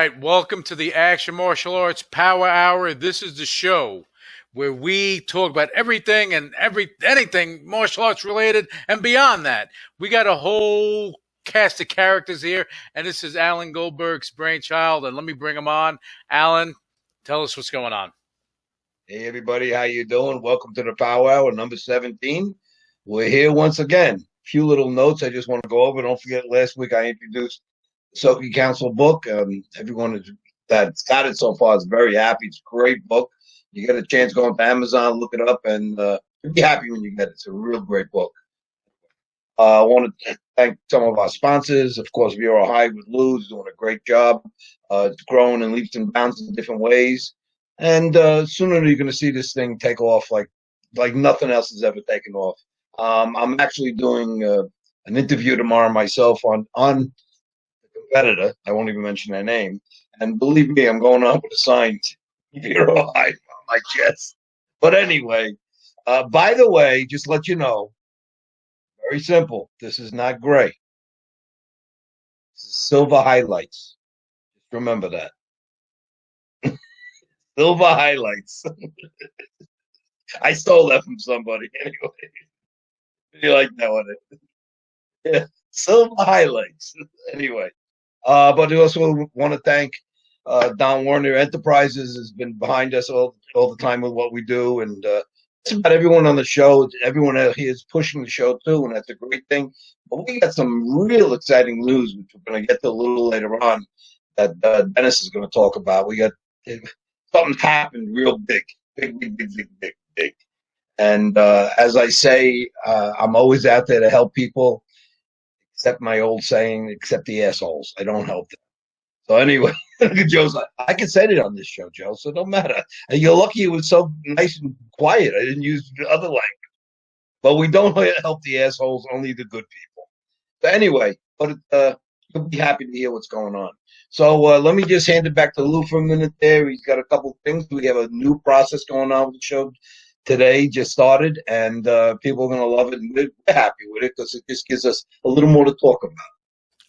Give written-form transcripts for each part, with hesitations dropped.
right, welcome to the Action Martial Arts Power Hour. This is the show where we talk about everything and anything martial arts related and beyond that. We got a whole cast of characters here, and this is Alan Goldberg's brainchild. And let me bring him on. Alan, tell us what's going on. Hey everybody, how you doing? Welcome to the Power Hour number 17. We're here once again. A few little notes I just want to go over. Don't forget, last week I introduced Soki Council book. Everyone that's got it so far is very happy. It's a great book. You get a chance, go onto Amazon, look it up, and you'll be happy when you get it. It's a real great book. I want to thank some of our sponsors. Of course, Vero High with Lou's doing a great job. It's growing in leaps and bounds in different ways. And sooner you're going to see this thing take off like nothing else has ever taken off. I'm actually doing an interview tomorrow myself on competitor. I won't even mention their name. And believe me, I'm going on with a signed Vero High on my chest. But anyway, by the way, just let you know, very simple. This is not gray. This is silver highlights. Just remember that. Silver highlights. I stole that from somebody anyway. You like that one? Yeah, silver highlights. Anyway. But I also want to thank Don Warner Enterprises has been behind us all the time with what we do, and it's about everyone on the show. Everyone out here is pushing the show too, and that's a great thing. But we got some real exciting news, which we're going to get to a little later on, that Dennis is going to talk about. We got something's happened real big. And as I say, I'm always out there to help people. Except my old saying, except the assholes. I don't help them. So anyway, Joe's like, I can say it on this show, Joe, so it don't matter. And you're lucky it was so nice and quiet. I didn't use other language. But we don't help the assholes, only the good people. So anyway, but you'll be happy to hear what's going on. So let me just hand it back to Lou for a minute there. He's got a couple of things. We have a new process going on with the show today, just started, and people are going to love it, and we're happy with it because it just gives us a little more to talk about.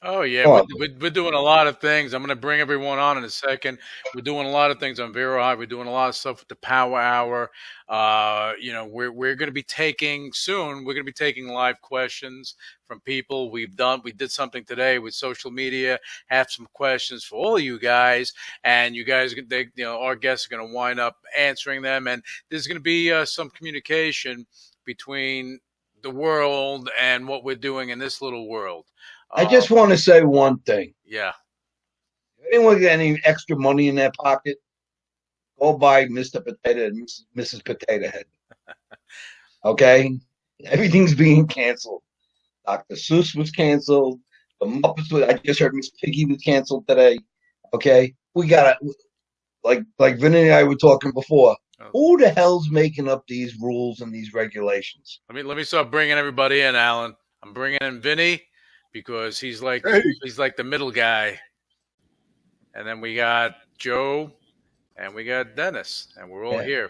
Oh, yeah, we're doing a lot of things. I'm going to bring everyone on in a second. We're doing a lot of things on Vero High. We're doing a lot of stuff with the Power Hour. We're going to be taking live questions from people. We did something today with social media, have some questions for all of you guys, and you guys, our guests are going to wind up answering them, and there's going to be some communication between the world and what we're doing in this little world. I just want to say one thing. Yeah. If anyone got any extra money in their pocket, go buy Mr. Potato and Mrs. Potato Head. Okay? Everything's being canceled. Dr. Seuss was canceled. The Muppets I just heard Miss Piggy was canceled today. Okay? We got to, like Vinny and I were talking before, who the hell's making up these rules and these regulations? Let me start bringing everybody in, Alan. I'm bringing in Vinny, because he's like the middle guy. And then we got Joe and we got Dennis, and we're all here.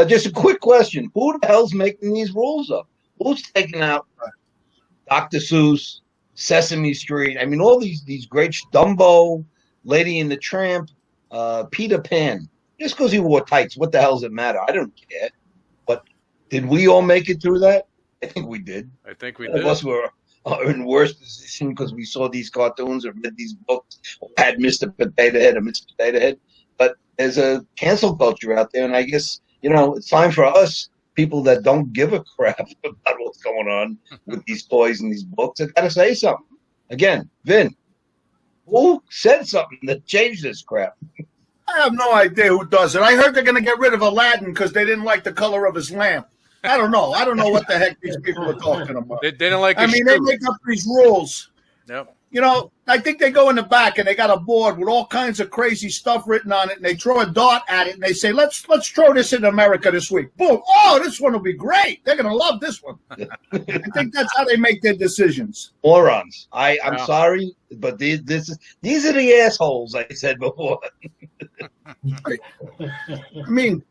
Just a quick question. Who the hell's making these rules up? Who's taking out Dr. Seuss, Sesame Street? I mean, all these great Dumbo, Lady and the Tramp, Peter Pan. Just because he wore tights, what the hell does it matter? I don't care. But did we all make it through that? I think we did. I think we did. Of us were in worse position because we saw these cartoons or read these books or had Mr. Potato Head or Miss Potato Head. But there's a cancel culture out there, and I guess, it's time for us, people that don't give a crap about what's going on with these toys and these books, I've got to say something. Again, Vin, who said something that changed this crap? I have no idea who does it. I heard they're going to get rid of Aladdin because they didn't like the color of his lamp. I don't know. I don't know what the heck these people are talking about. They didn't like. They make up these rules. Yep. I think they go in the back and they got a board with all kinds of crazy stuff written on it, and they throw a dart at it and they say, "Let's throw this in America this week." Boom! Oh, this one will be great. They're gonna love this one. I think that's how they make their decisions. Morons. I'm sorry, but these are the assholes I said before. I mean,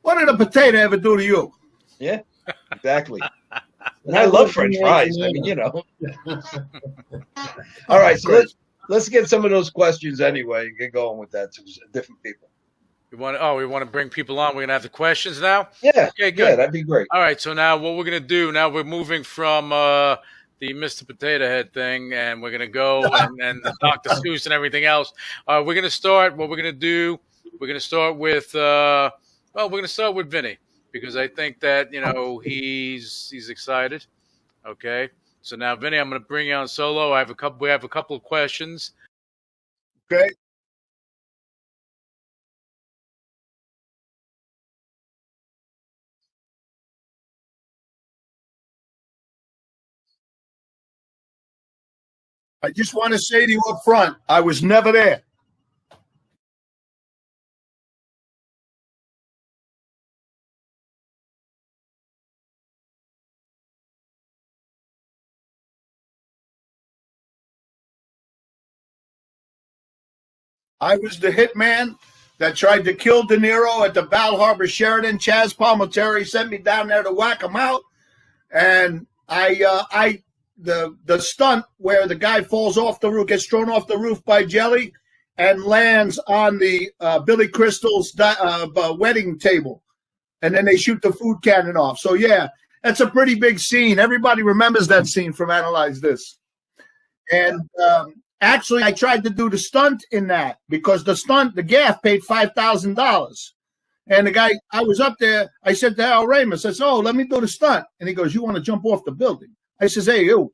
what did a potato ever do to you? Yeah, exactly. And I love French fries. I mean, All right, so let's get some of those questions anyway. Get going with that to different people. We want to bring people on. We're gonna have the questions now. Yeah. Okay, good. Yeah, that'd be great. All right. So now what we're gonna do? Now we're moving from the Mr. Potato Head thing, and we're gonna go and the Dr. Seuss and everything else. We're gonna start. What we're gonna do? We're gonna start with. We're gonna start with Vinny because I think that he's excited. Okay. So now, Vinny, I'm gonna bring you on solo. We have a couple of questions. Okay. I just want to say to you up front, I was never there. I was the hitman that tried to kill De Niro at the Val Harbor Sheraton. Chaz Palminteri sent me down there to whack him out, and the stunt where the guy falls off the roof, gets thrown off the roof by Jelly, and lands on the Billy Crystal's wedding table, and then they shoot the food cannon off. So yeah, that's a pretty big scene. Everybody remembers that scene from Analyze This, and. Actually, I tried to do the stunt in that because the gaff paid $5,000. And the guy, I was up there, I said to Al Ramis, I said, oh, let me do the stunt. And he goes, you want to jump off the building? I says, hey, you,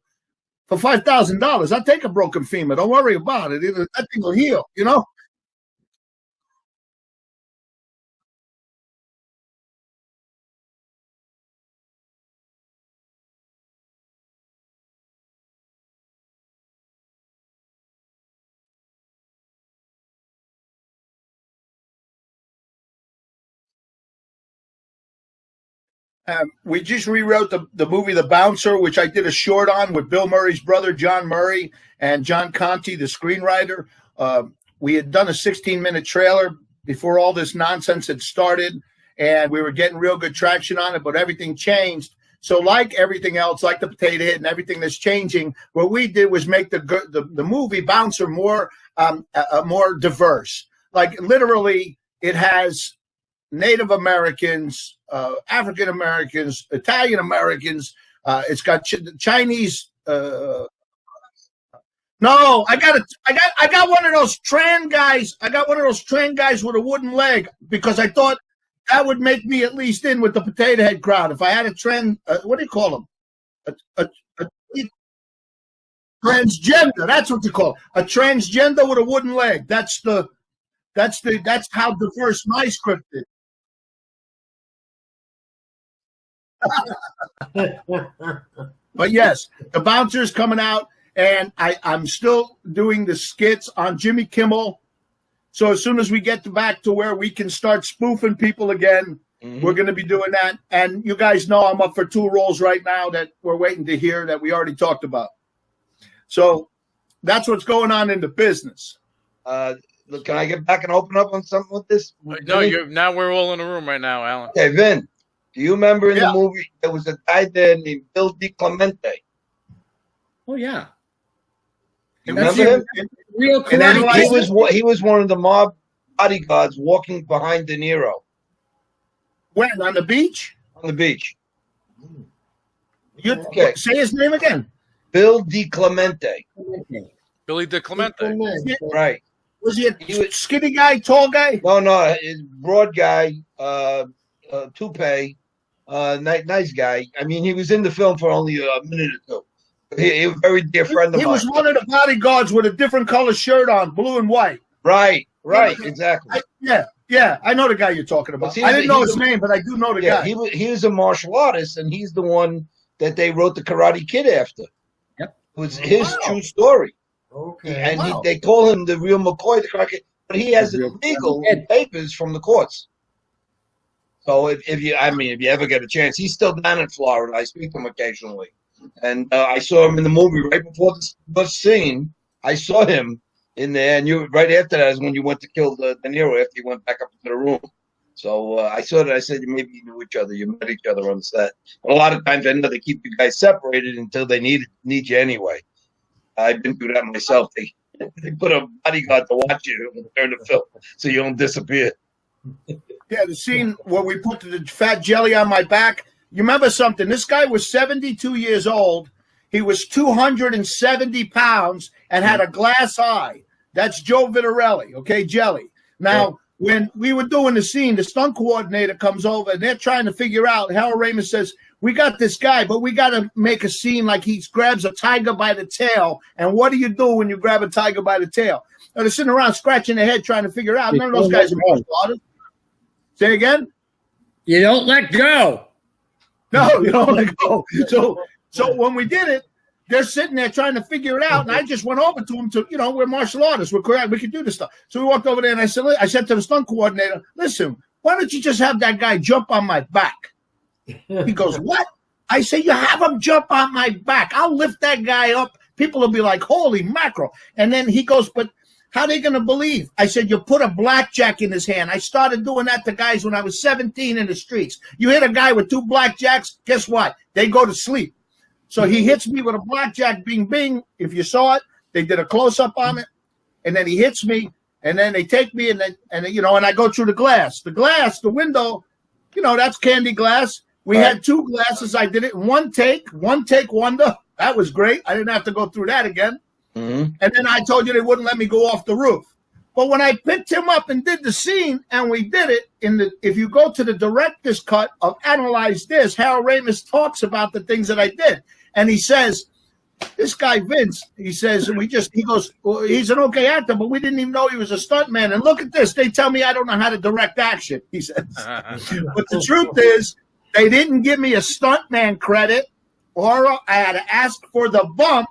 for $5,000, I'll take a broken femur. Don't worry about it. That thing will heal, We just rewrote the movie The Bouncer, which I did a short on with Bill Murray's brother, John Murray, and John Conti, the screenwriter. We had done a 16-minute trailer before all this nonsense had started, and we were getting real good traction on it, but everything changed. So like everything else, like the Potato Head and everything that's changing, what we did was make the movie Bouncer more diverse. Like literally, it has Native Americans, African Americans, Italian Americans. It's got Chinese. No, I got one of those Tran guys. I got one of those Tran guys with a wooden leg because I thought that would make me at least in with the Potato Head crowd. If I had a Tran, what do you call them? A transgender. That's what you call it. A transgender with a wooden leg. That's how diverse my script is. But yes, the Bouncer's coming out, and I'm still doing the skits on Jimmy Kimmel. So as soon as we get back to where we can start spoofing people again, we're going to be doing that. And you guys know I'm up for 2 roles right now that we're waiting to hear that we already talked about. So that's what's going on in the business. Look, can I get back and open up on something with this? No, now we're all in a room right now, Alan. Okay, Vin. Do you remember in the movie there was a guy there named Bill DiClemente? Oh yeah. You remember him? Real he was one of the mob bodyguards walking behind De Niro. When? On the beach? On the beach. Okay. Say his name again. Bill DiClemente. Billy DiClemente. Right. Was he a skinny guy, tall guy? No, he's broad guy, toupee, nice guy. I mean, he was in the film for only a minute or two. He was a very dear friend of mine. He was one of the bodyguards with a different color shirt on, blue and white. Right, exactly. Yeah, I know the guy you're talking about. I didn't know his name, but I do know the guy. He was a martial artist, and he's the one that they wrote the Karate Kid after. Yep. It was his true story. Okay. And they call him the real McCoy, the Karate Kid, but he has illegal papers from the courts. So if you ever get a chance, he's still down in Florida. I speak to him occasionally. And I saw him in the movie right before the scene. I saw him in there, and right after that is when you went to kill De Niro after you went back up into the room. So I saw that. I said, maybe you knew each other. You met each other on the set. But a lot of times I know they keep you guys separated until they need you anyway. I've been through that myself. They put a bodyguard to watch you during the film so you don't disappear. Yeah, the scene where we put the fat jelly on my back. You remember something? This guy was 72 years old. He was 270 pounds and had a glass eye. That's Joe Vitarelli, okay, Jelly. Now, when we were doing the scene, the stunt coordinator comes over, and they're trying to figure out. Harold Ramis says, we got this guy, but we got to make a scene like he grabs a tiger by the tail. And what do you do when you grab a tiger by the tail? And they're sitting around scratching their head trying to figure out. None of those guys are martial artists. Say again? You don't let go. No, you don't let go. So when we did it, they're sitting there trying to figure it out, and I just went over to them to, we're martial artists, we're correct, we can do this stuff. So we walked over there, and I said to the stunt coordinator, listen, why don't you just have that guy jump on my back? He goes, what? I say, you have him jump on my back. I'll lift that guy up. People will be like, holy mackerel. And then he goes, but how are they going to believe? I said, you put a blackjack in his hand. I started doing that to guys when I was 17 in the streets. You hit a guy with 2 blackjacks, guess what? They go to sleep. So he hits me with a blackjack, bing, bing. If you saw it, they did a close-up on it. And then he hits me, and then they take me, and I go through the glass. The window, that's candy glass. We had 2 glasses. I did it in one take wonder. That was great. I didn't have to go through that again. Mm-hmm. And then I told you they wouldn't let me go off the roof. But when I picked him up and did the scene, and we did it, if you go to the director's cut of Analyze This, Harold Ramis talks about the things that I did. And he says, this guy Vince, he says, he goes, well, he's an okay actor, but we didn't even know he was a stuntman. And look at this. They tell me I don't know how to direct action, he says. But the truth is, they didn't give me a stuntman credit, or I had to ask for the bump.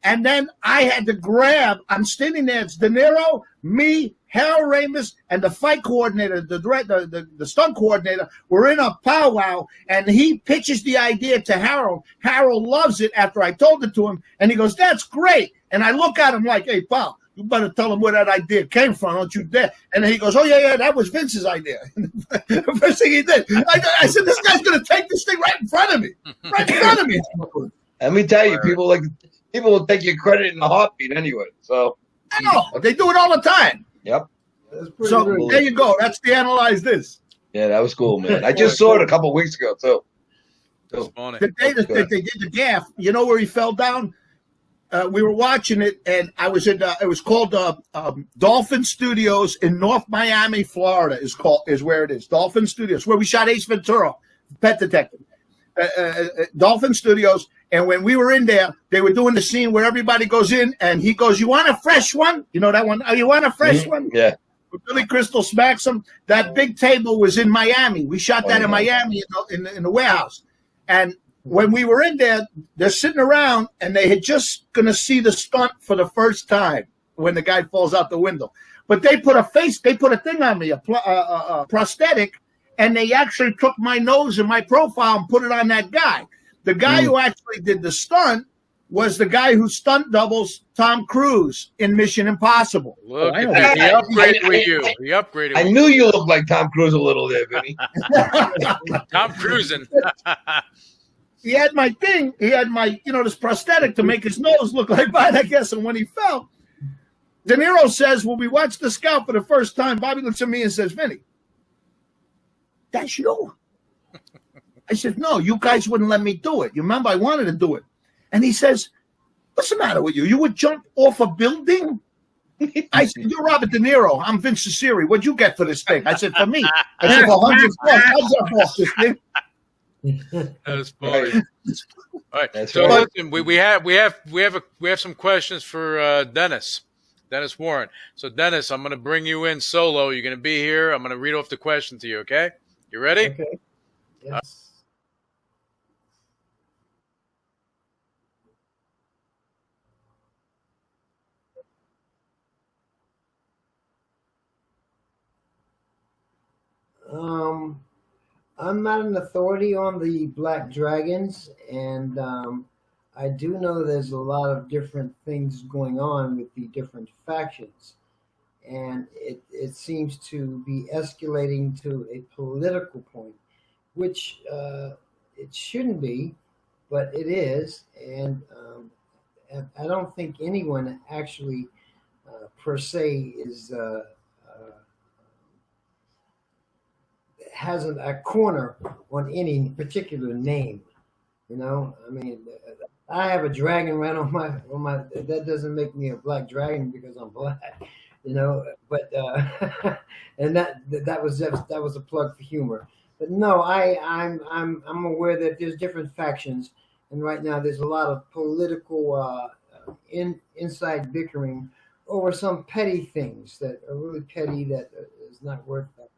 And then I had to grab, I'm standing there, it's De Niro, me, Harold Ramis, and the fight coordinator, the stunt coordinator. We're in a powwow, and he pitches the idea to Harold. Harold loves it after I told it to him, and he goes, that's great. And I look at him like, hey, pal, you better tell him where that idea came from, don't you dare. And then he goes, oh, yeah, that was Vince's idea. The first thing he did, I said, this guy's going to take this thing right in front of me. Right in front of me. Let me tell you, people will take your credit in a heartbeat anyway. So I know. They do it all the time. Yep. So cool. There you go. That's the Analyze This. Yeah, that was cool, man. I just saw it a couple of weeks ago, too. The day that they did the gaff, you know where he fell down? We were watching it, and I was in. It was called Dolphin Studios in North Miami, Florida. Is where it is. Dolphin Studios, where we shot Ace Ventura, Pet Detective. Dolphin Studios. And when we were in there, they were doing the scene where everybody goes in, and he goes, you want a fresh one? You know that one? Oh, you want a fresh one? Yeah. Billy Crystal smacks him. That big table was in Miami. We shot that in Miami in the warehouse. And when we were in there, they're sitting around, and they had just going to see the stunt for the first time when the guy falls out the window. But they put a thing on me, a prosthetic, and they actually took my nose and my profile and put it on that guy. The guy who actually did the stunt was the guy who stunt doubles Tom Cruise in Mission Impossible. Look at that. He upgraded with you. He upgraded with I knew you looked like Tom Cruise a little there, Vinny. Tom Cruising. He had my thing. He had my, this prosthetic to make his nose look like mine, I guess. And when he fell, De Niro says, when we watched the scout for the first time, Bobby looks at me and says, Vinny, that's you. I said, no, you guys wouldn't let me do it. You remember, I wanted to do it. And he says, what's the matter with you? You would jump off a building? I said, you're Robert De Niro. I'm Vince Cecere. What'd you get for this thing? I said, for me. I said, for 100 bucks, I'll jump off this thing. That was funny. All right. So listen, we have some questions for Dennis Warren. So Dennis, I'm going to bring you in solo. You're going to be here. I'm going to read off the question to you. Okay? You ready? Okay. Yes. I'm not an authority on the Black Dragons, and I do know there's a lot of different things going on with the different factions, and it seems to be escalating to a political point, which it shouldn't be, but it is, and I don't think anyone actually per se is has a corner on any particular name. You know, I mean, I have a dragon right on my That doesn't make me a black dragon because I'm black. You know, but and that was a plug for humor. But no, I'm aware that there's different factions, and right now there's a lot of political inside bickering over some petty things that are really petty that is not worth that.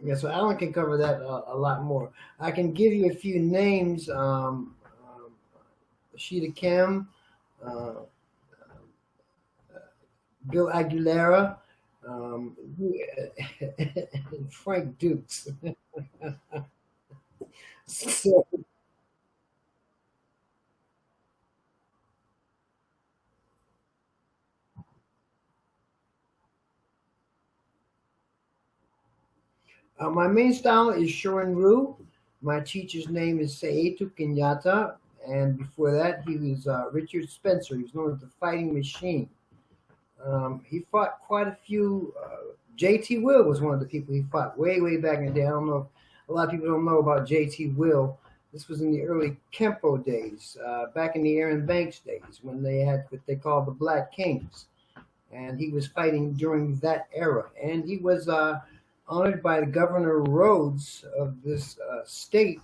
Yeah, so Alan can cover that a lot more. I can give you a few names. Sheeta Kim, uh, Bill Aguilera, and Frank Dukes. So, my main style is Shorin-ryu. My teacher's name is Seeitu Kenyatta, and before that, he was Richard Spencer. He was known as the Fighting Machine. He fought quite a few. J.T. Will was one of the people he fought way back in the day. I don't know. A lot of people don't know about J.T. Will. This was in the early Kempo days, back in the Aaron Banks days, when they had what they called the Black Kings. And he was fighting during that era. And he was honored by the Governor Rhodes of this state.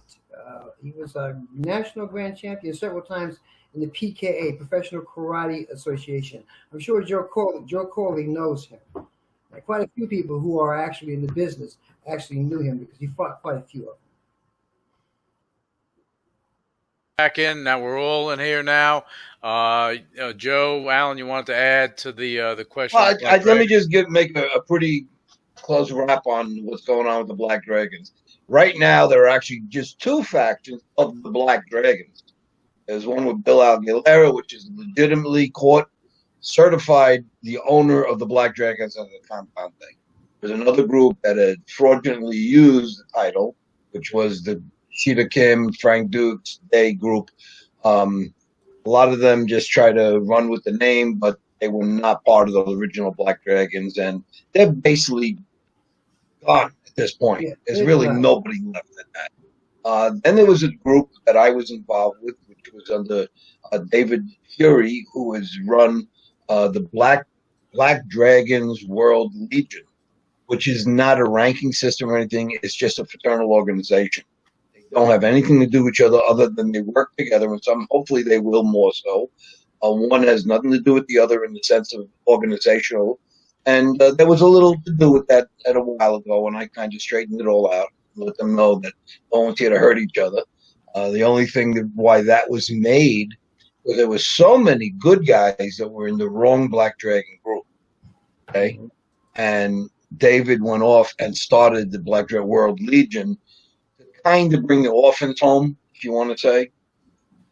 He was a national grand champion several times in the PKA, Professional Karate Association. I'm sure Joe Corley knows him. And quite a few people who are actually in the business actually knew him because he fought quite a few of them. Back in now, we're all in here now. Joe, Alan, you wanted to add to the question? Well, let me just make a pretty close wrap on what's going on with the Black Dragons. Right now, there are actually just two factions of the Black Dragons. There's one with Bill Aguilera, which is legitimately court certified the owner of the Black Dragons as a compound thing. There's another group that had fraudulently used the title, which was the Sheeta Kim, Frank Dukes, Day group. A lot of them just try to run with the name, but they were not part of the original Black Dragons, and they're basically gone at this point. Yeah, there's really nobody left in that. Then there was a group that I was involved with, which was under David Fury, who has run the Black Dragons World Legion, which is not a ranking system or anything. It's just a fraternal organization. They don't have anything to do with each other than they work together, and hopefully they will more so. One has nothing to do with the other in the sense of organizational. And there was a little to do with that a while ago, and I kind of straightened it all out, let them know that no one's here to hurt each other. The only thing why that was made was there were so many good guys that were in the wrong Black Dragon group. Okay, and David went off and started the Black Dragon World Legion to kind of bring the orphans home, if you want to say,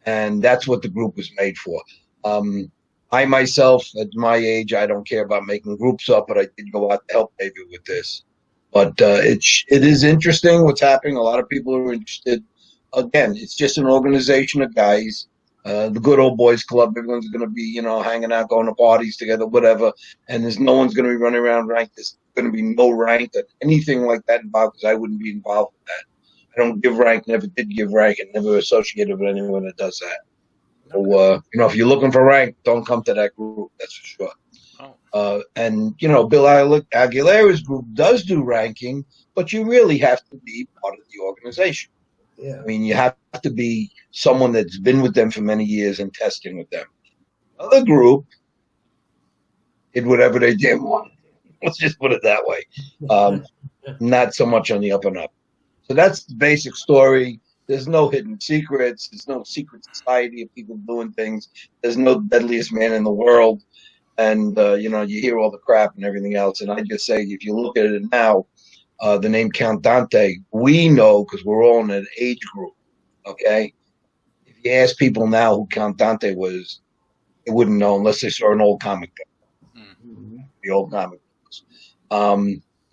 and that's what the group was made for. I myself, at my age, I don't care about making groups up, but I did go out to help David with this. But it is interesting what's happening. A lot of people are interested. Again, it's just an organization of guys, the good old boys club. Everyone's going to be, hanging out, going to parties together, whatever. And there's no one's going to be running around ranked. There's going to be no rank or anything like that involved because I wouldn't be involved with that. I don't give rank, never did give rank, and never associated with anyone that does that. So, if you're looking for rank, don't come to that group. That's for sure. And Bill Aguilera's group does do ranking, but you really have to be part of the organization. Yeah. I mean, you have to be someone that's been with them for many years and testing with them. Other group did whatever they did want. Let's just put it that way. Not so much on the up and up. So that's the basic story. There's no hidden secrets. There's no secret society of people doing things. There's no deadliest man in the world. And, you hear all the crap and everything else. And I just say, if you look at it now, the name Count Dante, we know because we're all in an age group, okay? If you ask people now who Count Dante was, they wouldn't know unless they saw an old comic book. Mm-hmm. The old comic books.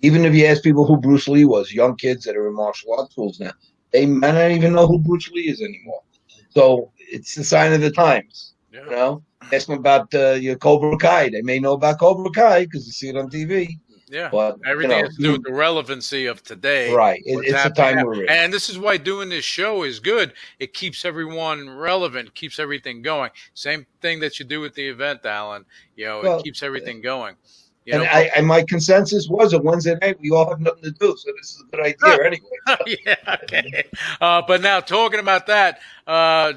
Even if you ask people who Bruce Lee was, young kids that are in martial arts schools now, they might not even know who Bruce Lee is anymore. So it's the sign of the times. Yeah. You know, ask them about your Cobra Kai. They may know about Cobra Kai because you see it on TV. Yeah, but everything has to do with the relevancy of today. Right, it's the time we're in, and this is why doing this show is good. It keeps everyone relevant, keeps everything going. Same thing that you do with the event, Alan. You know, it keeps everything going. You know, and my consensus was a Wednesday night we all have nothing to do, so this is a good idea anyway. Yeah, okay. But now talking about that,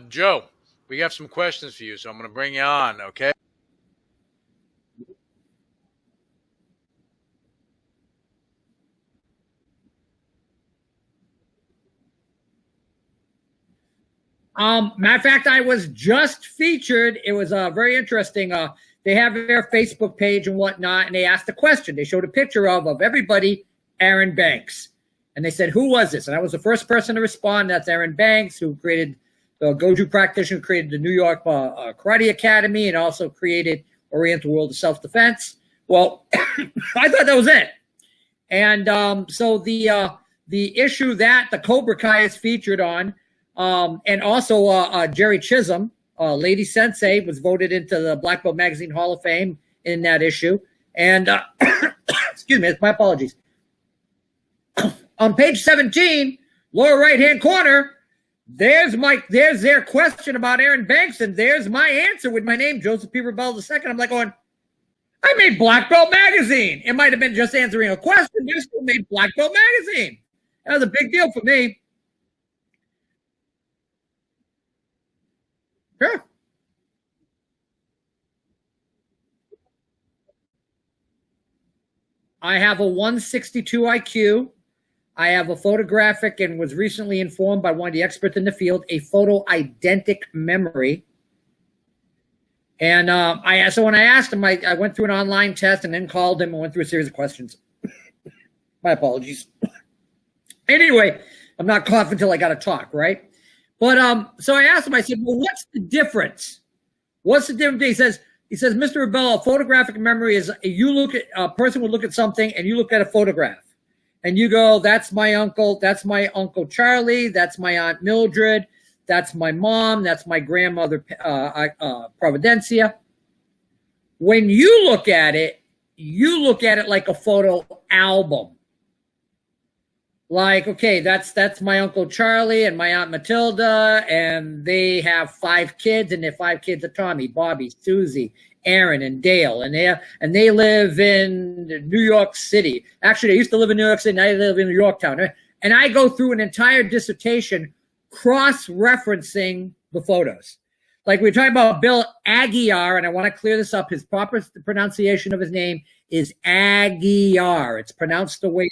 Joe, we have some questions for you, so I'm going to bring you on. Okay. Matter of fact, I was just featured. It was very interesting. They have their Facebook page and whatnot, and they asked a question. They showed a picture of everybody, Aaron Banks. And they said, who was this? And I was the first person to respond. That's Aaron Banks, who created the Goju practitioner, who created the New York Karate Academy, and also created Oriental World of Self-Defense. Well, I thought that was it. And so the issue that the Cobra Kai is featured on, and also Jerry Chisholm, Lady Sensei, was voted into the Black Belt Magazine Hall of Fame in that issue. And excuse me, my apologies. On page 17, lower right-hand corner, there's their question about Aaron Banks, and there's my answer with my name, Joseph P. Rebelo II. I'm like going, I made Black Belt Magazine. It might have been just answering a question, but I still made Black Belt Magazine. That was a big deal for me. Sure. I have a 162 IQ. I have a photographic and was recently informed by one of the experts in the field, a photo-eidentic memory. And so when I asked him, I went through an online test and then called him and went through a series of questions. My apologies. Anyway, I'm not coughing until I got to talk, right? But so I asked him, I said, well, what's the difference? What's the difference? He says, Mr. Rebelo, photographic memory is a person would look at something and you look at a photograph and you go, that's my uncle Charlie, that's my Aunt Mildred, that's my mom, that's my grandmother, Providencia. When you look at it like a photo album. Like, okay, that's my Uncle Charlie and my Aunt Matilda, and they have 5 kids, and their 5 kids are Tommy, Bobby, Susie, Aaron, and Dale, and they live in New York City. Actually, they used to live in New York City, now they live in Yorktown. And I go through an entire dissertation cross-referencing the photos. Like we were talking about Bill Aguiar, and I want to clear this up. His proper pronunciation of his name is Aguiar. It's pronounced the way.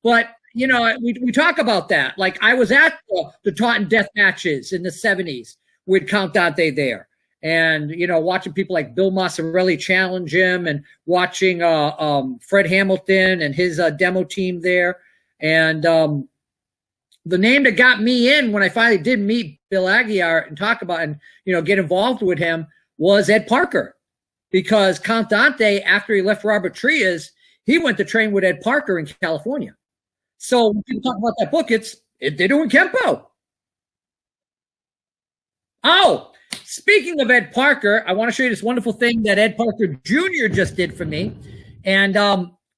But you know, we talk about that. Like I was at the Taunton death matches in the 70s with Count Dante there, and you know, watching people like Bill Massarelli challenge him, and watching Fred Hamilton and his demo team there. And the name that got me in when I finally did meet Bill Aguiar and talk about and you know get involved with him was Ed Parker, because Count Dante, after he left Robert Trias, he went to train with Ed Parker in California. So when people talk about that book, they're doing Kempo. Oh, speaking of Ed Parker, I want to show you this wonderful thing that Ed Parker Jr. just did for me. And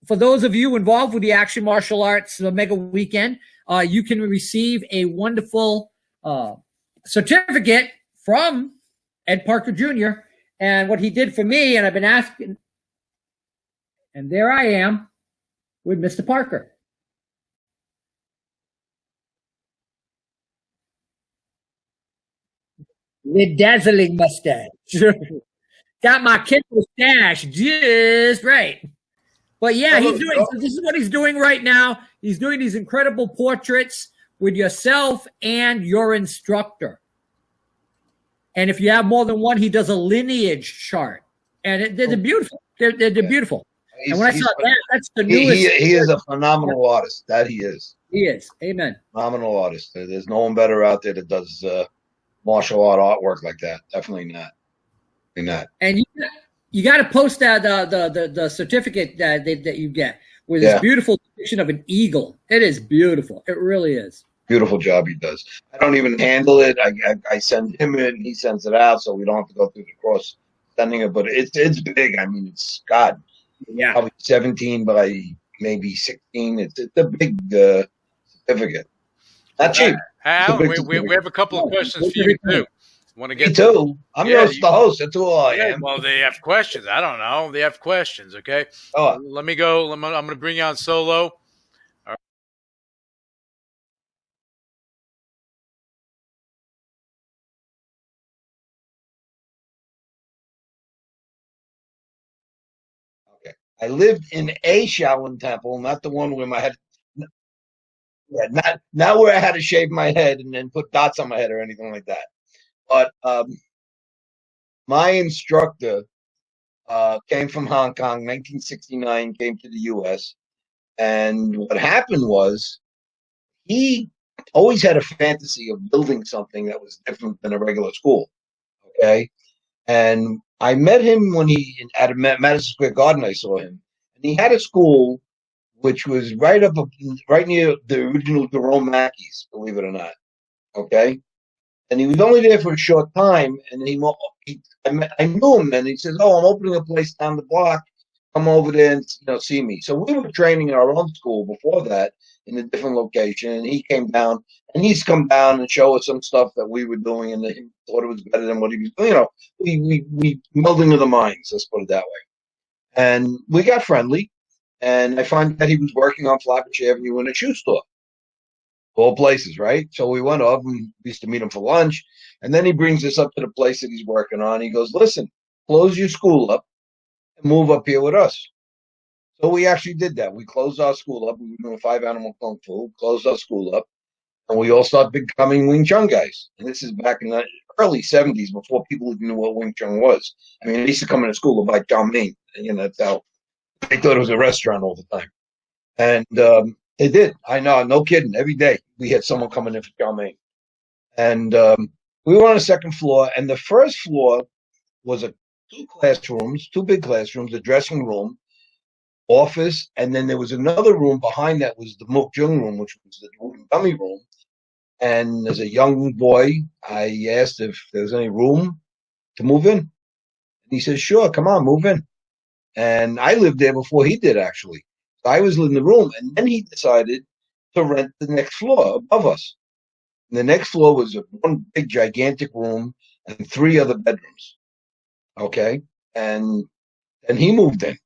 for those of you involved with the Action Martial Arts Mega Weekend, you can receive a wonderful certificate from Ed Parker Jr. And what he did for me, and I've been asking, and there I am with Mr. Parker. The dazzling mustache. Got my kid mustache just right. But yeah, he's doing, so this is what he's doing right now. He's doing these incredible portraits with yourself and your instructor. And if you have more than one, he does a lineage chart. And they're beautiful. They're beautiful. And when I saw that, that's the newest. He is a phenomenal artist. That he is. He is. Amen. Phenomenal artist. There's no one better out there that does martial art artwork like that. Definitely not. Not. And you got to post that the certificate that you get with this beautiful depiction of an eagle. It is beautiful. It really is. Beautiful job he does. I don't even handle it. I send him it, and he sends it out, so we don't have to go through the cross sending it. But it's big. I mean, it's God, Yeah. probably 17 by maybe 16. It's a big certificate. Not cheap. Alan, we have a couple of questions for you too. Want to get Me too. I'm the host. That's all I am. Well, they have questions. I don't know. They have questions. Okay. Oh. Let me go. I'm going to bring you on solo. Okay. I lived in a Shaolin temple, not the one where my head. Yeah, not where I had to shave my head and then put dots on my head or anything like that. But my instructor came from Hong Kong, 1969, came to the U.S. And what happened was he always had a fantasy of building something that was different than a regular school. Okay. And I met him when at Madison Square Garden, I saw him. And he had a school which was right near the original Jerome Mackey's, believe it or not. Okay. And he was only there for a short time. And I knew him, and he says, "Oh, I'm opening a place down the block. Come over there and see me." So we were training in our own school before that in a different location, and he came down, and he's come down and show us some stuff that we were doing, and he thought it was better than what he was doing. We melding of the minds. Let's put it that way. And we got friendly, and I found that he was working on Flatbush Avenue in a shoe store. All places, right? So we went up and we used to meet him for lunch. And then he brings us up to the place that he's working on. He goes, "Listen, close your school up and move up here with us." So we actually did that. We closed our school up. We were doing 5-animal kung fu, closed our school up, and we all started becoming Wing Chun guys. And this is back in the early 70s, before people even knew what Wing Chun was. I mean, they used to come into school to buy chow mein. And, that's how they thought it was a restaurant all the time. And they did. I know, no kidding. Every day we had someone coming in for chow mein. And we were on the second floor, and the first floor was two big classrooms, a dressing room, office, and then there was another room behind that was the Muk Jung room, which was the dummy room. And as a young boy, I asked if there was any room to move in. And he said, "Sure, come on, move in." And I lived there before he did, actually. So I was in the room, and then he decided to rent the next floor above us. And the next floor was one big, gigantic room and 3 other bedrooms. Okay, and he moved in,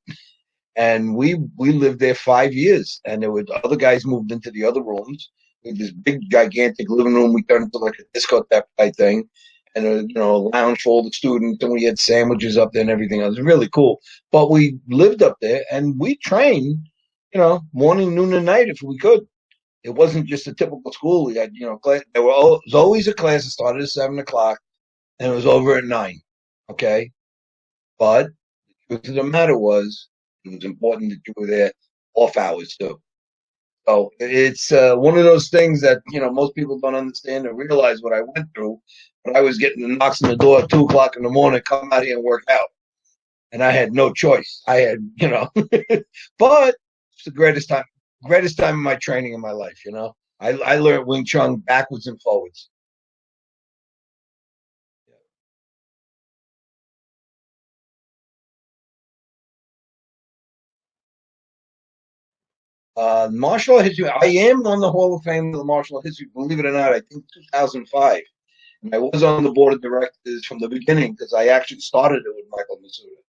and we lived there 5 years. And there were other guys moved into the other rooms. We had this big, gigantic living room. We turned into like a discotheque type thing, and a lounge for all the students. And we had sandwiches up there and everything. It was really cool. But we lived up there, and we trained, morning, noon, and night if we could. It wasn't just a typical school. We had, class. There was always a class that started at 7:00 and it was over at 9. Okay, but the truth of the matter was, it was important that you were there off hours too. So it's one of those things that most people don't understand or realize what I went through. But I was getting the knocks on the door at 2:00 in the morning, come out here and work out, and I had no choice. I had, but it's the greatest time of my training in my life. I learned Wing Chun backwards and forwards. Martial art history. I am on the Hall of Fame of the martial art history. Believe it or not, I think 2005. And I was on the board of directors from the beginning because I actually started it with Michael Masuda.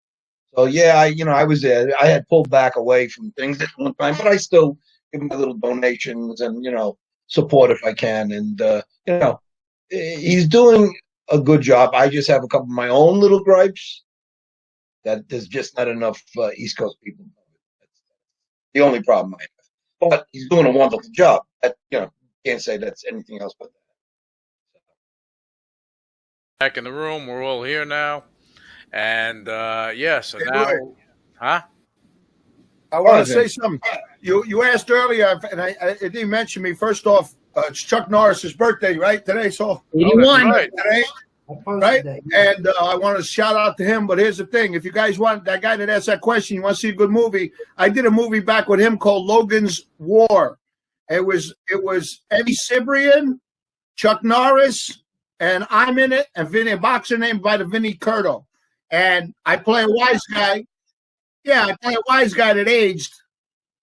So yeah, I was there. I had pulled back away from things at one time, but I still give my little donations and support if I can. And he's doing a good job. I just have a couple of my own little gripes that there's just not enough East Coast people. That's the only problem I have. But he's doing a wonderful job. Can't say that's anything else but that. Back in the room, we're all here now, and so now, huh? I want to say something. You asked earlier, and it didn't mention me. First off, it's Chuck Norris's birthday, right, today? So 81. Right. Today, right? And I want to shout out to him. But here's the thing: if you guys want that guy that asked that question, you want to see a good movie? I did a movie back with him called Logan's War. It was Eddie Cibrian, Chuck Norris, and I'm in it, and a boxer named by the Vinny Curto. And I play a wise guy. Yeah, I play a wise guy that aged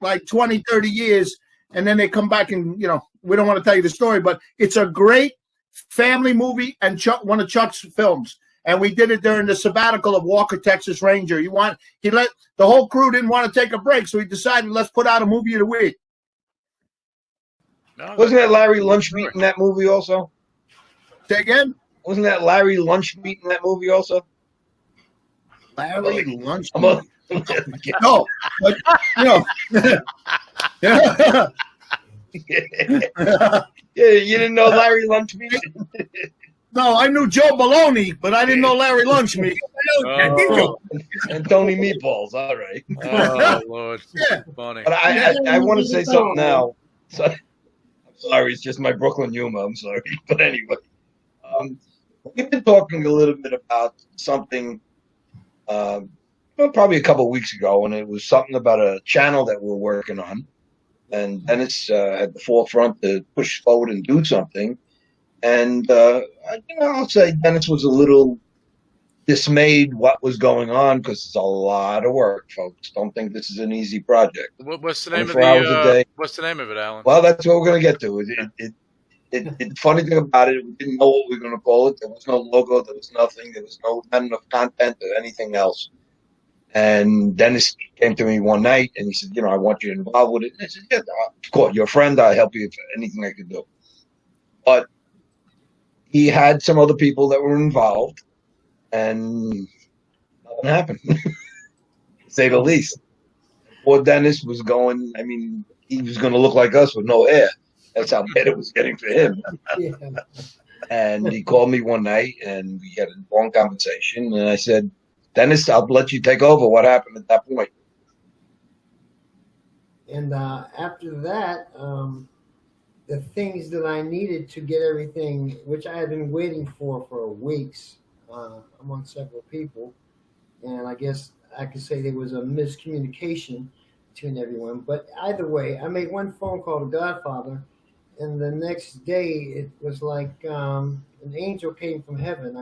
like 20, 30 years, and then they come back and, we don't want to tell you the story, but it's a great family movie and one of Chuck's films. And we did it during the sabbatical of Walker, Texas Ranger. The whole crew didn't want to take a break, so he decided, let's put out a movie of the week. Wasn't that Larry Lunchmeat in that movie also? Say again? Wasn't that Larry Lunchmeat in that movie also? Larry Lunchmeat. No, but Yeah, you didn't know Larry Lunchmeat? No, I knew Joe Maloney, but I didn't know Larry Lunchmeat. And Tony Meatballs, all right. Oh, Lord. Yeah. Funny. But I want to say something now. So, I'm sorry, it's just my Brooklyn humor. I'm sorry. But anyway, we've been talking a little bit about something probably a couple of weeks ago, and it was something about a channel that we're working on. And Dennis had the forefront to push forward and do something. And, I'll say Dennis was a little dismayed what was going on because it's a lot of work, folks. Don't think this is an easy project. What's the name of what's the name of it, Alan? Well, that's what we're going to get to. The funny thing about it, we didn't know what we were going to call it. There was no logo. There was nothing. There was not enough content or anything else. And Dennis came to me one night and he said, I want you involved with it. And I said, yeah, of course, you're a friend. I'll help you if anything I can do. But he had some other people that were involved and nothing happened, to say the least. Poor Dennis was going, he was going to look like us with no hair. That's how bad it was getting for him. Yeah. And he called me one night and we had a long conversation. And I said, Dennis, I'll let you take over. What happened at that point? And after that, the things that I needed to get everything, which I had been waiting for weeks among several people, and I guess I could say there was a miscommunication between everyone. But either way, I made one phone call to Godfather, and the next day it was like an angel came from heaven.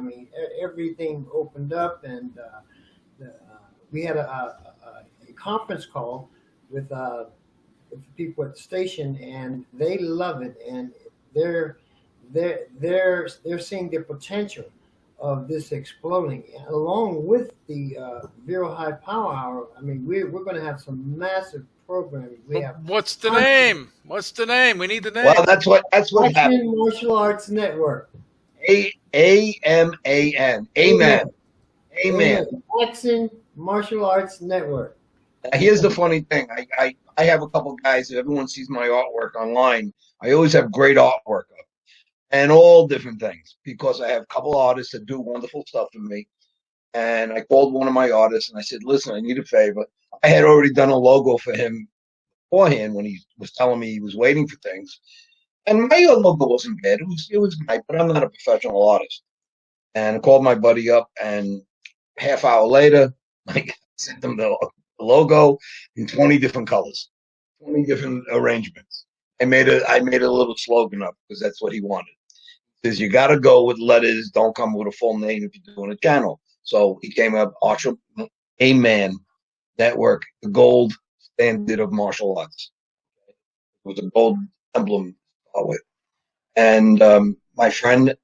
Everything opened up, and we had a conference call with the people at the station, and they love it, and they're seeing the potential of this exploding, along with the Vero High Power Hour. We're going to have some massive programming. What's the name? What's the name? We need the name. Well, that's what happened. Martial Arts Network. AMAN. Amen. Action Martial Arts Network. Now, here's the funny thing. I have a couple of guys. If everyone sees my artwork online, I always have great artwork up and all different things because I have a couple of artists that do wonderful stuff for me. And I called one of my artists and I said, listen, I need a favor. I had already done a logo for him beforehand when he was telling me he was waiting for things. And my logo wasn't bad. It was nice, but I'm not a professional artist. And I called my buddy up, and half hour later, I sent him the logo in 20 different colors, 20 different arrangements. I made a little slogan up because that's what he wanted. He says, you got to go with letters. Don't come with a full name if you're doing a channel. So he came up, Amen Network, the gold standard of martial arts. It was a gold emblem with. And my friend,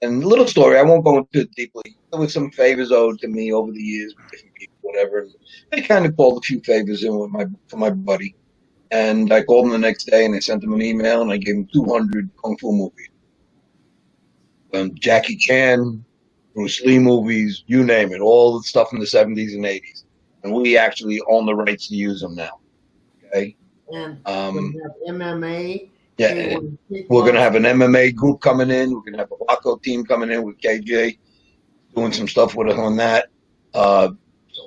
and a little story, I won't go into it deeply. There was some favors owed to me over the years with different people, whatever. And I kind of called a few favors in for my buddy. And I called him the next day and I sent him an email and I gave him 200 Kung Fu movies. Jackie Chan, Bruce Lee movies, you name it, all the stuff in the 70s and 80s. And we actually own the rights to use them now. Okay? And we have MMA. Yeah, we're going to have an MMA group coming in. We're going to have a Waco team coming in with KJ, doing some stuff with us on that. So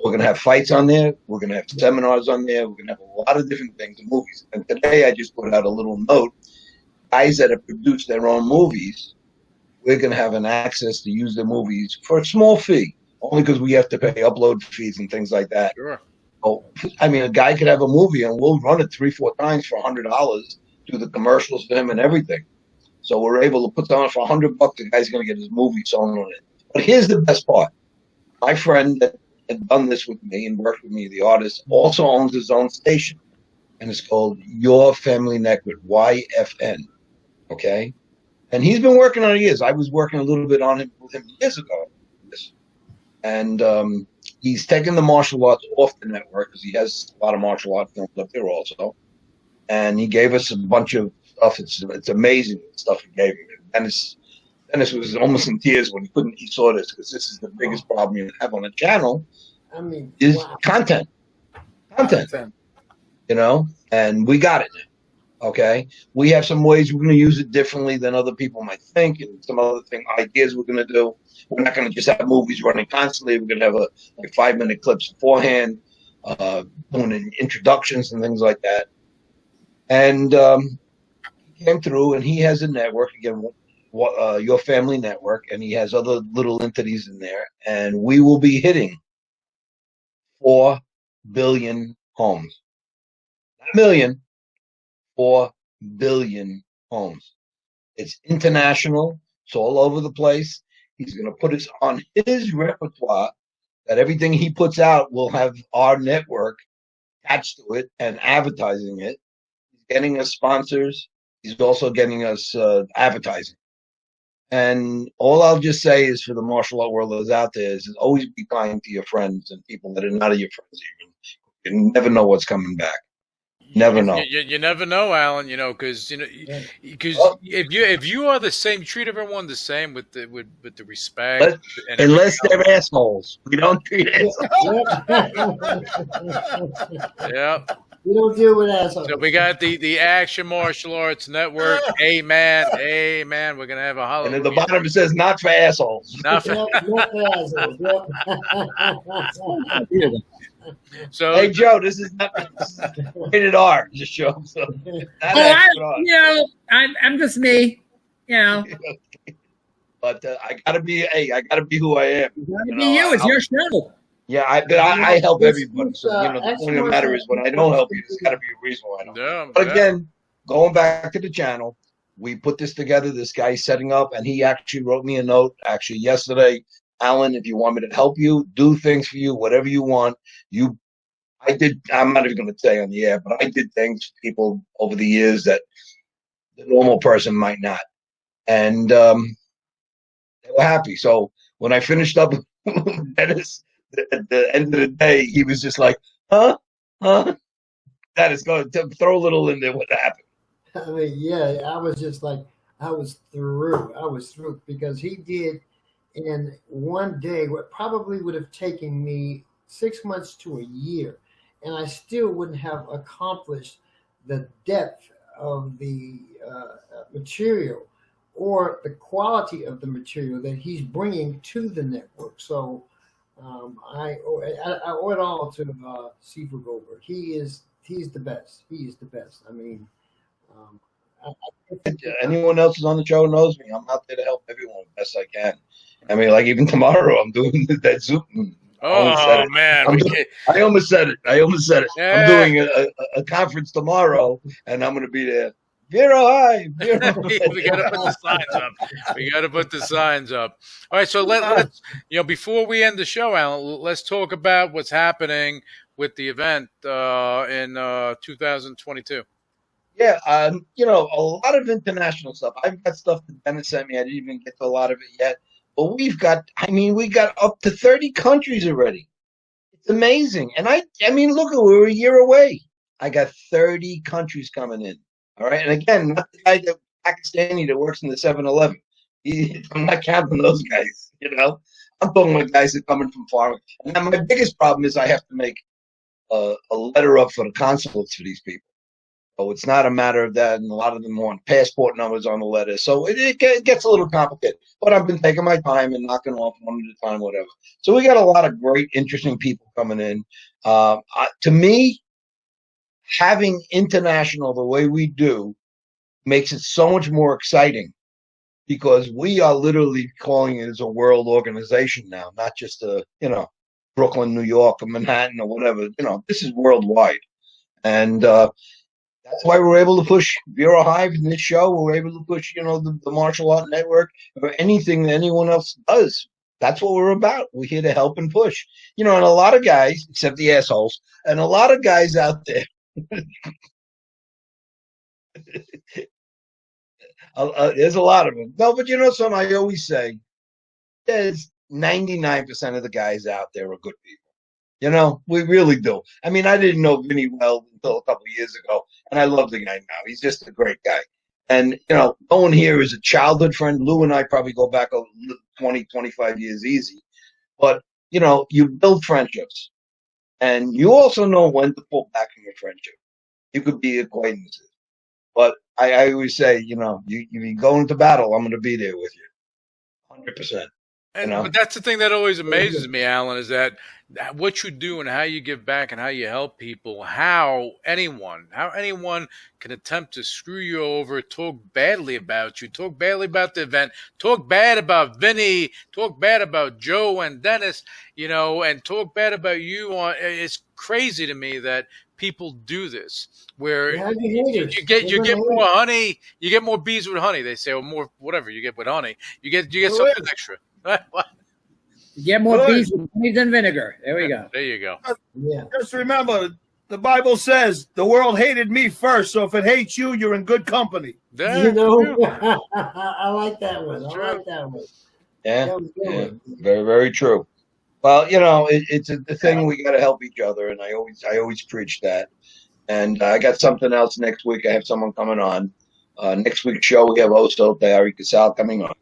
we're going to have fights on there. We're going to have seminars on there. We're going to have a lot of different things and movies. And today I just put out a little note. Guys that have produced their own movies, we're going to have an access to use the movies for a small fee, only because we have to pay upload fees and things like that. Sure. So, I mean, a guy could have a movie and we'll run it 3-4 times for $100, do the commercials for him and everything. So we're able to put on for $100. The guy's going to get his movie shown on it. But here's the best part. My friend that had done this with me and worked with me, the artist, also owns his own station. And it's called Your Family Network, YFN. Okay? And he's been working on it years. I was working a little bit on it with him years ago. And he's taken the martial arts off the network because he has a lot of martial art films up there also. And he gave us a bunch of stuff. It's amazing stuff he gave me. Dennis was almost in tears when he saw this, because this is the biggest problem you have on a channel. I mean, is wow. content. You know, and we got it now. Okay, we have some ways we're going to use it differently than other people might think, and some other ideas we're going to do. We're not going to just have movies running constantly. We're going to have like 5-minute clips beforehand, doing introductions and things like that. And he came through, and he has a network again, Your Family Network, and he has other little entities in there, and we will be hitting 4 billion homes. Not a million, 4 billion homes. It's international. It's all over the place. He's going to put it on his repertoire, that everything he puts out will have our network attached to it and advertising it. He's getting us sponsors. He's also getting us advertising. And all I'll just say is, for the martial art world that's out there, is always be kind to your friends and people that are not your friends even. You never know what's coming back. Never know. You never know, Alan. You know, because if you are the same, you treat everyone the same with the respect. Unless they're assholes, we don't treat assholes. Yeah. We don't deal with assholes. So we got the Action Martial Arts Network. Amen. Amen. We're gonna have a holiday. And at the bottom it says, "Not for assholes." Not for assholes. So, hey Joe, this is rated R. Just show them. So I'm just me. You know. But I gotta be who I am. You gotta be you. It's your show. Yeah, I help everybody. So the point of the matter is, when I don't help you, there's got to be a reason why I don't. Yeah, but again, going back to the channel, we put this together. This guy's setting up, and he actually wrote me a note yesterday. Alan, if you want me to help you, do things for you, whatever you want. I did. I'm not even going to say on the air, but I did things for people over the years that the normal person might not, and they were happy. So when I finished up with Dennis, at the end of the day, he was just like, huh? That is going to throw a little in there. What happened? I mean, yeah, I was just like, I was through because he did in one day what probably would have taken me 6 months to a year, and I still wouldn't have accomplished the depth of the material or the quality of the material that he's bringing to the network. So I owe it all to Cecere Goldberg. He's the best. He is the best. I mean, anyone else who's on the show knows me. I'm out there to help everyone best I can. I mean, like even tomorrow, I'm doing that Zoom. Oh man, I almost said it. Yeah. I'm doing a conference tomorrow, and I'm going to be there. Vero, hi. Vero. We got to put the signs up. All right, so let's before we end the show, Alan, let's talk about what's happening with the event in 2022. Yeah, a lot of international stuff. I've got stuff that Dennis sent me. I didn't even get to a lot of it yet. But we got up to 30 countries already. It's amazing. And I mean, look, we're a year away. I got 30 countries coming in. All right. And again, not the guy Pakistani that works in the 7-Eleven. I'm not counting those guys, I'm talking about guys that are coming from far. And my biggest problem is I have to make a letter up for the consulates for these people. So it's not a matter of that, and a lot of them want passport numbers on the letter. So it gets a little complicated. But I've been taking my time and knocking off one at a time, whatever. So we got a lot of great, interesting people coming in. To me, having international the way we do makes it so much more exciting, because we are literally calling it as a world organization now, not just a Brooklyn, New York, or Manhattan, or whatever. This is worldwide, and that's why we're able to push Vero Hive in this show. We're able to push, the Martial Art Network or anything that anyone else does. That's what we're about. We're here to help and push. And a lot of guys, except the assholes, and a lot of guys out there. There's a lot of them. No, but something I always say, there's 99% of the guys out there are good people. We really do. I mean, I didn't know Vinny well until a couple of years ago, and I love the guy now. He's just a great guy. And, no one here is a childhood friend. Lou and I probably go back 20, 25 years easy. But, you build friendships. And you also know when to pull back from your friendship. You could be acquaintances. But I always say, you go into battle, I'm going to be there with you. 100%. But that's the thing that always amazes me, Alan, is that what you do and how you give back and how you help people, how anyone can attempt to screw you over, talk badly about you, talk badly about the event, talk bad about Vinny, talk bad about Joe and Dennis, and talk bad about you. It's crazy to me that people do this, where you get more honey, you get more bees with honey, they say, or more whatever you get with honey, you get something extra. You get more bees with honey than vinegar. There we go. There you go. Yeah. Just remember, the Bible says the world hated me first, so if it hates you, you're in good company. I like that one. Yeah, very, very true. Well, it's the thing. We got to help each other, and I always preach that. And I got something else next week. I have someone coming on. Next week's show, we have Oso Diary Casal coming on.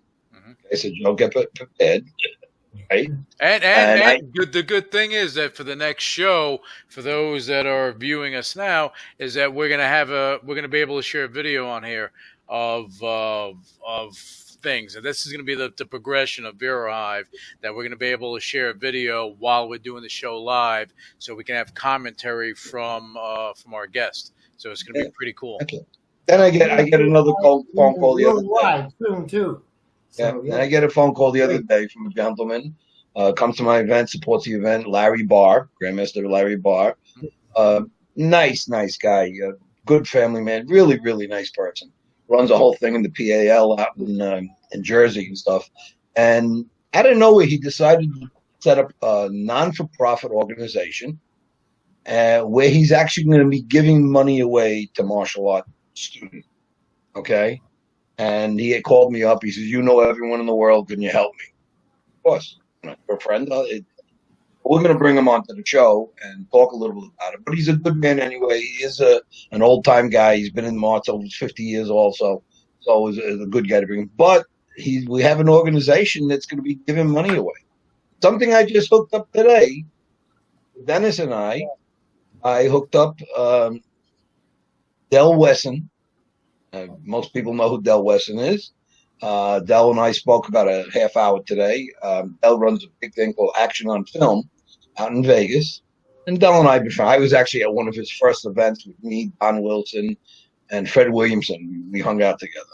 I said, Joe, get prepared. Right? And the good thing is that for the next show, for those that are viewing us now, is that we're gonna be able to share a video on here of things, and this is gonna be the progression of Vero Hive, that we're gonna be able to share a video while we're doing the show live, so we can have commentary from our guest. So it's gonna be pretty cool. Okay. Then I get another phone call the other day. Soon too. And I get a phone call the other day from a gentleman, comes to my event, supports the event, Larry Barr, Grandmaster Larry Barr. Nice guy, good family man, really, really nice person. Runs a whole thing in the PAL out in Jersey and stuff. And out of nowhere, he decided to set up a non-for-profit organization where he's actually going to be giving money away to martial art students. Okay? And he had called me up. He says, everyone in the world. Can you help me? Of course. We're a friend. We're going to bring him onto the show and talk a little bit about it. But he's a good man anyway. He is an old-time guy. He's been in martial. He's 50 years old, so he's a good guy to bring. But we have an organization that's going to be giving money away. Something I just hooked up today. Dennis and I hooked up Del Wesson. Most people know who Del Wesson is. Del and I spoke about a half hour today. Del runs a big thing called Action on Film out in Vegas. And Del and I was actually at one of his first events with me, Don Wilson, and Fred Williamson. We hung out together.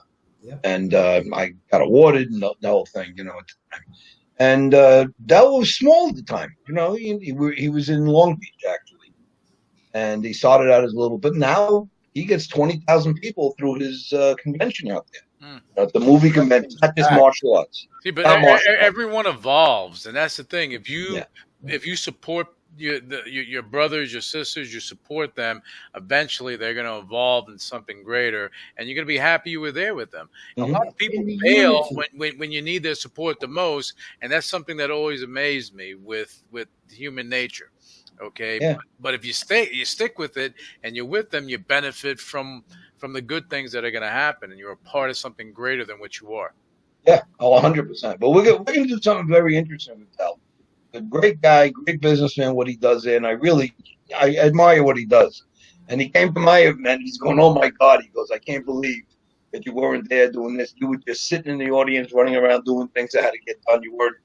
Yeah. And I got awarded and the whole thing, at the time. And Del was small at the time. He was in Long Beach, actually. And he started out as a little bit. Now he gets 20,000 people through his convention out there. The movie convention, not just martial arts. See, but everyone evolves, and that's the thing. If you support your brothers, your sisters, you support them, eventually they're going to evolve in something greater, and you're going to be happy you were there with them. Mm-hmm. A lot of people fail when you need their support the most, and that's something that always amazed me with human nature. Okay, yeah. But if you stick with it, and you're with them, you benefit from the good things that are going to happen, and you're a part of something greater than what you are. Yeah, 100%. But we're going to do something very interesting with Del. A great guy, great businessman, what he does there, and I admire what he does. And he came to my event, he's going, oh my God, he goes, I can't believe that you weren't there doing this. You were just sitting in the audience, running around doing things that had to get done. You weren't,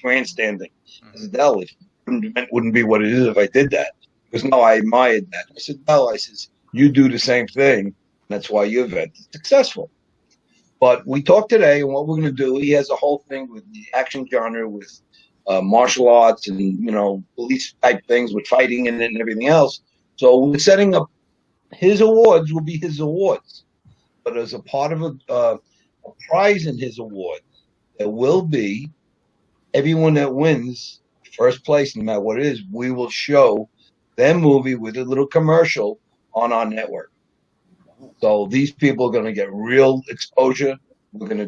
grandstanding. I said, Del, it wouldn't be what it is if I did that. He goes, no, I admired that. I said, Del, you do the same thing. That's why your event is successful. But we talked today, and what we're going to do, he has a whole thing with the action genre with martial arts and, you know, police type things with fighting in it and everything else. So we're setting up his awards will be his awards. But as a part of a prize in his award, there will be everyone that wins first place, no matter what it is, we will show their movie with a little commercial on our network. So these people are going to get real exposure. We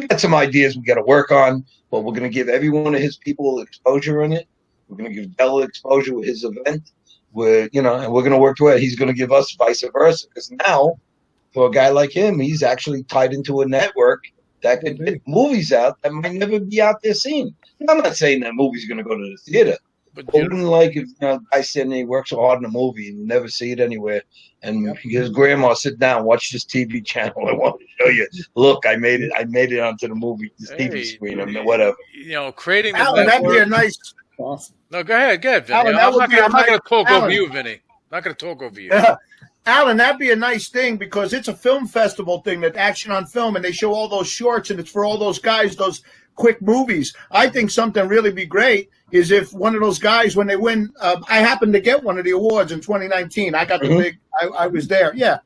got some ideas we got to work on, but we're going to give every one of his people exposure in it. We're going to give Della exposure with his event. And we're going to work to it. He's going to give us vice versa. Because now, for a guy like him, he's actually tied into a network that could get movies out that might never be out there seen. I'm not saying that movie's going to go to the theater. But wouldn't like if I said he works so hard in a movie and you never see it anywhere, and his grandma sit down, watch this TV channel. I want to show you. Look, I made it onto the movie, this TV screen, or whatever. You know, creating the Alan, that'd be a nice. Awesome. No, go ahead, Vinny. Alan, I'm not going to talk over you, Vinny. Not going to talk over you. Alan, that'd be a nice thing because it's a film festival thing, that Action on Film, and they show all those shorts, and it's for all those guys, those quick movies. I think something really be great is if one of those guys, when they win, I happened to get one of the awards in 2019. I got the big. I was there. Yeah.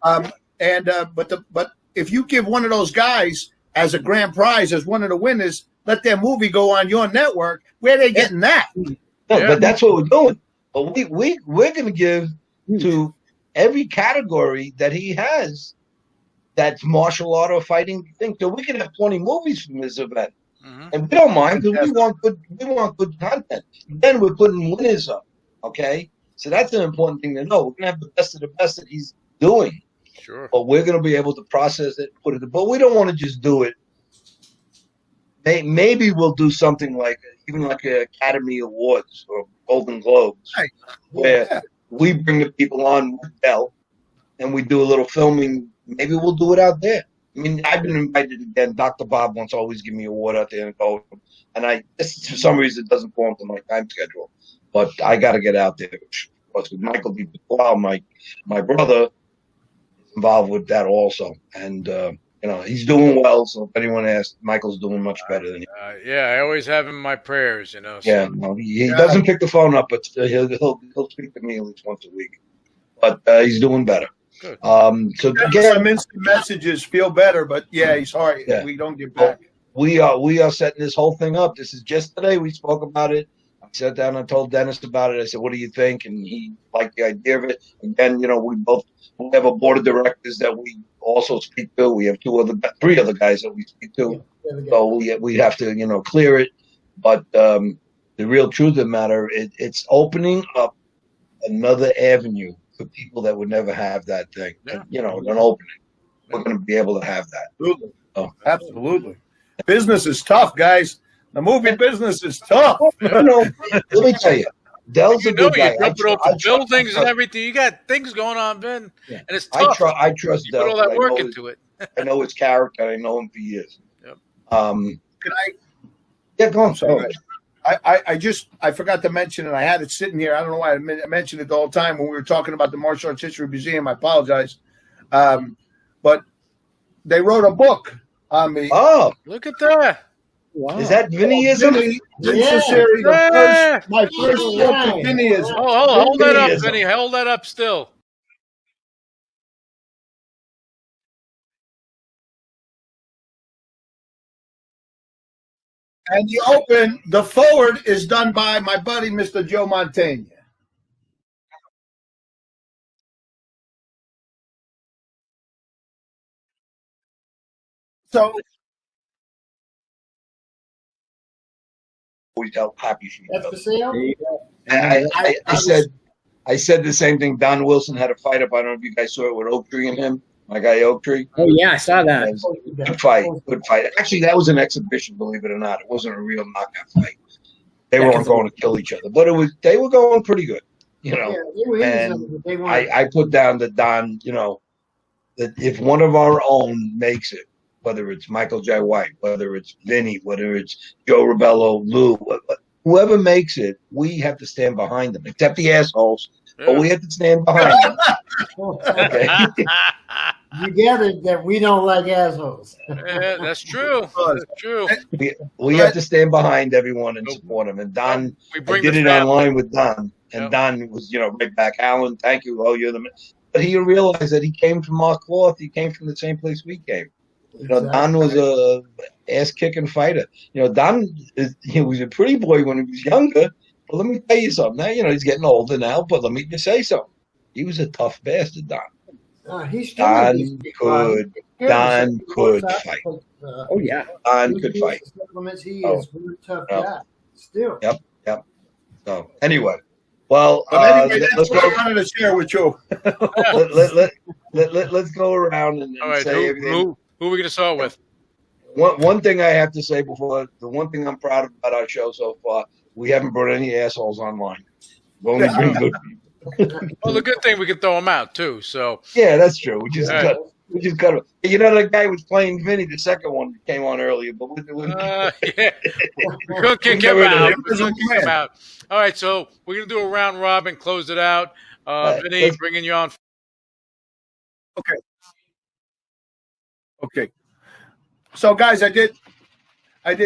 But if you give one of those guys as a grand prize, as one of the winners, let their movie go on your network. Where are they getting that? No, but that's what we're doing. But we're going to give to every category that he has that's martial art or fighting thing. So we can have 20 movies from this event. And we don't mind because we want good content. Then we're putting winners up. Okay? So that's an important thing to know. We're gonna have the best of the best that he's doing. Sure. But we're gonna be able to process it, put it, but we don't want to just do it. Maybe we'll do something like even like an Academy Awards or Golden Globes, where we bring the people on with Dell and we do a little filming. Maybe we'll do it out there. I mean, I've been invited again. Dr. Bob wants to always give me a award out there and go. And for some reason, it doesn't fall into my time schedule. But I got to get out there. Of course, with Michael D. Wow, my brother is involved with that also. And, he's doing well. So if anyone asks, Michael's doing much better than you. I always have him in my prayers, So. Yeah, he doesn't pick the phone up, but he'll speak to me at least once a week. But he's doing better. Good. So again, some instant messages feel better, but he's hard. Yeah. We don't get back. We are setting this whole thing up. This is just today. We spoke about it. I sat down and told Dennis about it. I said, "What do you think?" And he liked the idea of it. Again, we have a board of directors that we also speak to. We have three other guys that we speak to. So we have to clear it. But the real truth of the matter, it's opening up another avenue for people that would never have that thing. An opening. We're going to be able to have that. Absolutely. Absolutely. Business is tough, guys. The movie business is tough. Let me tell you. Dell's a good guy. You're jumping off the buildings and everything. You got things going on, Ben. Yeah. And it's tough. I trust Dell. You put all that work into it. I know his character. I know him for years. Yep. Can I? Yeah, go on. Sorry. I forgot to mention it. I had it sitting here. I don't know why I mentioned it the whole time when we were talking about the Martial Arts History Museum. I apologize. But they wrote a book on me. Oh, look at that. Wow. Is that Vinnyism? Cecere, my first book of Vinnyism. Oh, hold that up, Vinny. Hold that up still. And the forward is done by my buddy, Mr. Joe Montaigne. So always how happy she that's for sale. I said the same thing. Don Wilson had a fight up. I don't know if you guys saw it with Oak Tree and him. My guy Oak Tree. Oh yeah, I saw that. Good fight. Good fight. Actually, that was an exhibition, believe it or not. It wasn't a real knockout fight. They weren't going to kill each other, but they were going pretty good, And I put down that Don, that if one of our own makes it, whether it's Michael J. White, whether it's Vinny, whether it's Joe Rebelo, Lou, whoever makes it, we have to stand behind them, except the assholes. But we have to stand behind them. Okay. You gathered that we don't like assholes. Yeah, that's true. That's true. We have to stand behind everyone and support them. And Don, I did it online with Don, and Don was, right back. Alan, thank you. Oh, you're the man. But he realized that he came from our cloth. He came from the same place we came. Exactly. Don was a ass-kicking fighter. Don, he was a pretty boy when he was younger. But let me tell you something. Now, he's getting older now. But let me just say something. He was a tough bastard, Don. Don could fight. Oh yeah, Don could fight. Supplements. He is one tough guy. Still. Yep. So anyway, well, anyway, let's go around the chair with you. Let's go around and say everything. Who are we going to start with? One thing I have to say before, the one thing I'm proud of about our show so far, we haven't brought any assholes online. We've only been good people. Well, the good thing, we can throw them out too. So yeah, that's true. We just got the guy was playing Vinny. The second one came on earlier, but we couldn't kick him out. All right, so we're gonna do a round robin, close it out. Vinny, bringing you on. Okay. So, guys, I did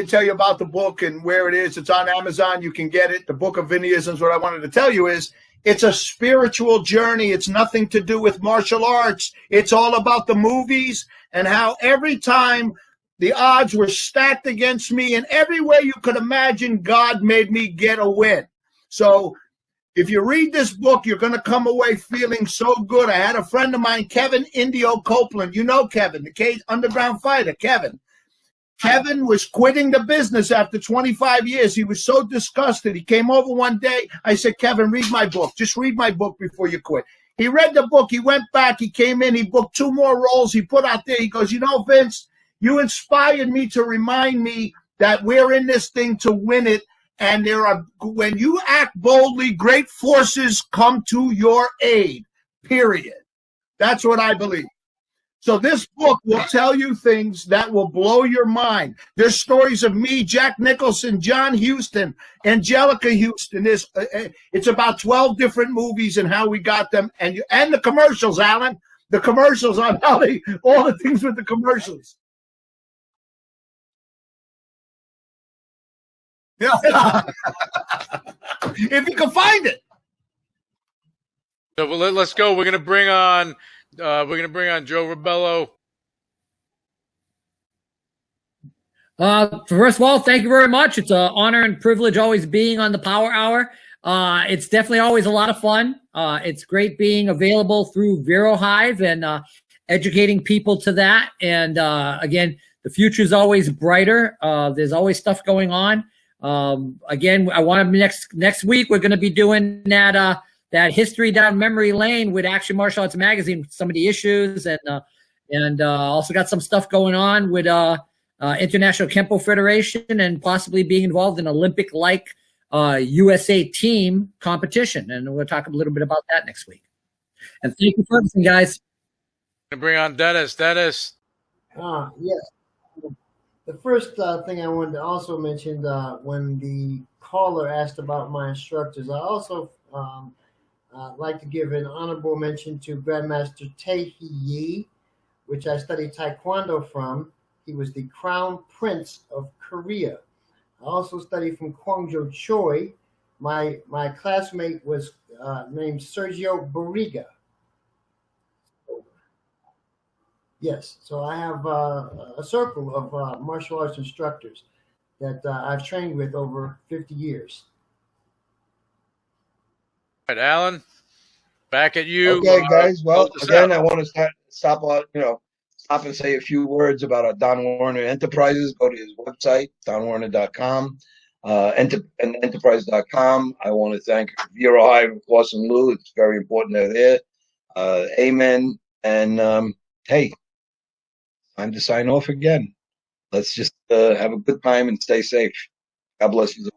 tell you about the book and where it is. It's on Amazon. You can get it. The Book of Vinnyisms. What I wanted to tell you is it's a spiritual journey. It's nothing to do with martial arts. It's all about the movies and how every time the odds were stacked against me, and every way you could imagine, God made me get a win. So if you read this book, you're going to come away feeling so good. I had a friend of mine, Kevin Indio Copeland. You know Kevin, the Cage underground fighter, Kevin. Kevin was quitting the business after 25 years. He was so disgusted. He came over one day. I said, Kevin, read my book. Just read my book before you quit. He read the book. He went back. He came in. He booked 2 more roles. He put out there. He goes, Vince, you inspired me to remind me that we're in this thing to win it. And when you act boldly, great forces come to your aid, period. That's what I believe. So this book will tell you things that will blow your mind. There's stories of me, Jack Nicholson, John Huston, Angelica Houston. It's about 12 different movies and how we got them, and the commercials, Alan. The commercials on all the things with the commercials. Yeah, if you can find it. So let's go. We're gonna bring on Joe Rebelo. First of all, thank you very much. It's an honor and privilege always being on the Power Hour. It's definitely always a lot of fun. It's great being available through Vero Hive and educating people to that. And again, the future is always brighter. There's always stuff going on. Again, I want to next week we're going to be doing that history down memory lane with Action Martial Arts Magazine, with some of the issues, and also got some stuff going on with International Kempo Federation and possibly being involved in Olympic-like USA team competition, and we'll talk a little bit about that next week. And thank you for listening, guys. I'm going to bring on Dennis. Dennis. Yes. The first thing I wanted to also mention, when the caller asked about my instructors, I also like to give an honorable mention to Grandmaster Tae Yi, which I studied Taekwondo from. He was the Crown Prince of Korea. I also studied from Kwangjo Choi. My classmate was named Sergio Barriga. Yes, so I have a circle of martial arts instructors that I've trained with over 50 years. All right, Alan, back at you. Okay, guys. Well, again, I want to stop and say a few words about our Don Warner Enterprises. Go to his website, donwarner.com, and enterprise.com. I want to thank Vero Hive, of course, and Lou. It's very important they're there. Amen. And hey, time to sign off again. Let's just have a good time and stay safe. God bless you.